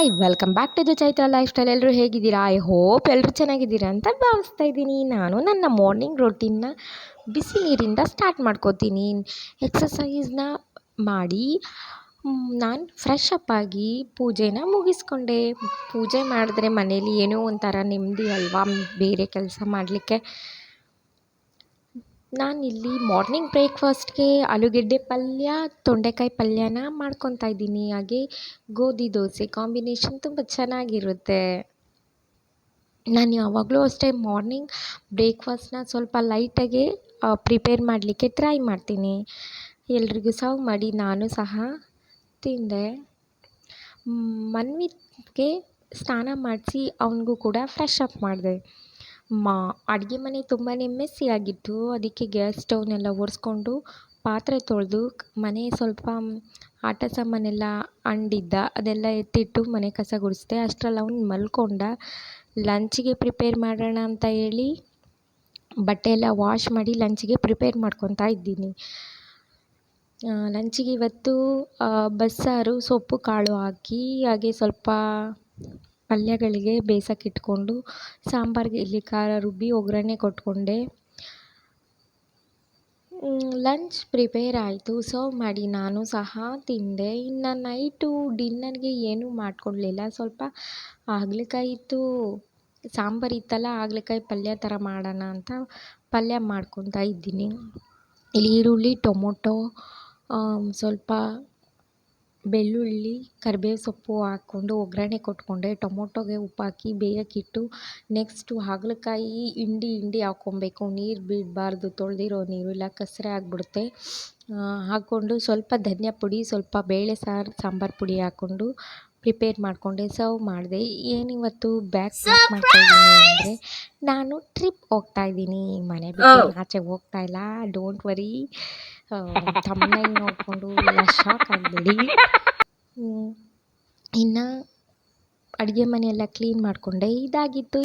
Hi welcome back to the Chaitra lifestyle. ಎಲ್ಲರೂ ಹೇಗಿದ್ದೀರಾ? I hope ಎಲ್ಲರೂ ಚೆನ್ನಾಗಿದ್ದೀರಾ ಅಂತ ಭಾವಿಸ್ತಾ ಇದ್ದೀನಿ. ನಾನು ನನ್ನ ಮಾರ್ನಿಂಗ್ ರೊಟೀನ್ನ ಬಿಸಿ ನೀರಿಂದ ಸ್ಟಾರ್ಟ್ ಮಾಡ್ಕೋತೀನಿ. ಎಕ್ಸಸೈಸ್ನ ಮಾಡಿ ನಾನು ಫ್ರೆಶ್ ಅಪ್ ಆಗಿ ಪೂಜೆನ ಮುಗಿಸ್ಕೊಂಡೆ. ಪೂಜೆ ಮಾಡಿದ್ರೆ ಮನೇಲಿ ಏನೋ ಒಂಥರ ನೆಮ್ಮದಿ ಅಲ್ವಾ, ಬೇರೆ ಕೆಲಸ ಮಾಡಲಿಕ್ಕೆ. ನಾನಿಲ್ಲಿ ಮಾರ್ನಿಂಗ್ ಬ್ರೇಕ್ಫಾಸ್ಟ್ಗೆ ಆಲೂಗೆಡ್ಡೆ ಪಲ್ಯ, ತೊಂಡೆಕಾಯಿ ಪಲ್ಯನ ಮಾಡ್ಕೊತಾ ಇದ್ದೀನಿ. ಹಾಗೆ ಗೋಧಿ ದೋಸೆ ಕಾಂಬಿನೇಷನ್ ತುಂಬ ಚೆನ್ನಾಗಿರುತ್ತೆ. ನಾನು ಯಾವಾಗಲೂ ಅಷ್ಟೇ ಮಾರ್ನಿಂಗ್ ಬ್ರೇಕ್ಫಾಸ್ಟ್ನ ಸ್ವಲ್ಪ ಲೈಟಾಗೆ ಪ್ರಿಪೇರ್ ಮಾಡಲಿಕ್ಕೆ ಟ್ರೈ ಮಾಡ್ತೀನಿ. ಎಲ್ರಿಗೂ ಸರ್ವ್ ಮಾಡಿ ನಾನು ಸಹ ತಿಂದೆ. ಮನ್ವಿಗೆ ಸ್ನಾನ ಮಾಡಿಸಿ ಅವನಿಗೂ ಕೂಡ ಫ್ರೆಶ್ ಅಪ್ ಮಾಡಿದೆ. ಅಡುಗೆ ಮನೆ ತುಂಬಾ ಮೆಸ್ಸಿ ಆಗಿತ್ತು. ಅದಕ್ಕೆ ಗ್ಯಾಸ್ ಸ್ಟವ್ನೆಲ್ಲ ಒರೆಸ್ಕೊಂಡು ಪಾತ್ರೆ ತೊಳೆದು ಮನೆ ಸ್ವಲ್ಪ ಆಟ ಸಾಮಾನೆಲ್ಲ ಅಂಡಿದ್ದ ಅದೆಲ್ಲ ಎತ್ತಿಟ್ಟು ಮನೆ ಕಸ ಗುಡಿಸ್ದೆ. ಅಷ್ಟರಲ್ಲಿ ಅವ್ನು ಮಲ್ಕೊಂಡ. ಲಂಚಿಗೆ ಪ್ರಿಪೇರ್ ಮಾಡೋಣ ಅಂತ ಹೇಳಿ ಬಟ್ಟೆ ಎಲ್ಲ ವಾಶ್ ಮಾಡಿ ಲಂಚಿಗೆ ಪ್ರಿಪೇರ್ ಮಾಡ್ಕೊತಾ ಇದ್ದೀನಿ. ಲಂಚಿಗೆ ಇವತ್ತು ಬಸ್ಸಾರು, ಸೊಪ್ಪು ಕಾಳು ಹಾಕಿ ಹಾಗೆ ಸ್ವಲ್ಪ ಪಲ್ಯಗಳಿಗೆ ಬೇಯಿಸೋಕ್ಕಿಟ್ಕೊಂಡು ಸಾಂಬಾರಿಗೆ ಇಲ್ಲಿ ಖಾರ ರುಬ್ಬಿ ಒಗ್ಗರಣೆ ಕೊಟ್ಕೊಂಡೆ. ಲಂಚ್ ಪ್ರಿಪೇರ್ ಆಯಿತು, ಸರ್ವ್ ಮಾಡಿ ನಾನು ಸಹ ತಿಂದೆ. ಇನ್ನು ನೈಟು ಡಿನ್ನರ್ಗೆ ಏನೂ ಮಾಡ್ಕೊಳ್ಲಿಲ್ಲ. ಸ್ವಲ್ಪ ಹಾಗಲಕಾಯಿ ಇತ್ತು, ಸಾಂಬಾರು ಇತ್ತಲ್ಲ, ಹಾಗಲಕಾಯಿ ಪಲ್ಯ ಥರ ಮಾಡೋಣ ಅಂತ ಪಲ್ಯ ಮಾಡ್ಕೊತಾ ಇದ್ದೀನಿ. ಇಲ್ಲಿ ಈರುಳ್ಳಿ, ಟೊಮೊಟೊ, ಸ್ವಲ್ಪ ಬೆಳ್ಳುಳ್ಳಿ, ಕರಿಬೇವು ಸೊಪ್ಪು ಹಾಕ್ಕೊಂಡು ಒಗ್ಗರಣೆ ಕೊಟ್ಕೊಂಡೆ. ಟೊಮೊಟೊಗೆ ಉಪ್ಪು ಹಾಕಿ ಬೇಯೋಕ್ಕಿಟ್ಟು ನೆಕ್ಸ್ಟು ಹಾಗಲಕಾಯಿ ಹಿಂಡಿ ಹಾಕ್ಕೊಬೇಕು. ನೀರು ಬಿಡಬಾರ್ದು, ತೊಳೆದಿರೋ ನೀರು, ಇಲ್ಲ ಕಸರೆ ಆಗಿಬಿಡುತ್ತೆ. ಹಾಕ್ಕೊಂಡು ಸ್ವಲ್ಪ ಧನಿಯಾ ಪುಡಿ, ಸ್ವಲ್ಪ ಬೇಳೆ ಸಾಂಬಾರು ಪುಡಿ ಹಾಕ್ಕೊಂಡು ಪ್ರಿಪೇರ್ ಮಾಡಿಕೊಂಡೆ, ಸರ್ವ್ ಮಾಡಿದೆ. ಏನಿವತ್ತು ಬ್ಯಾಕ್ ಮಾಡ್ತಾಯಿದ್ದೀನಿ ಅಂದರೆ ನಾನು ಟ್ರಿಪ್ ಹೋಗ್ತಾ ಇದ್ದೀನಿ. ಮನೆ ಬಿಟ್ಟು ಆಚೆ ಹೋಗ್ತಾ ಇಲ್ಲ. ಡೋಂಟ್ ವರಿ, ಥಂಬ್ನೈಲ್ ನೋಡಿಕೊಂಡು ಎಲ್ಲ ಶಾಕ್ ಆಗಬೇಡಿ. ಇನ್ನು ಅಡುಗೆ ಮನೆಯೆಲ್ಲ ಕ್ಲೀನ್ ಮಾಡಿಕೊಂಡೆ. ಇದಾಗಿತ್ತು.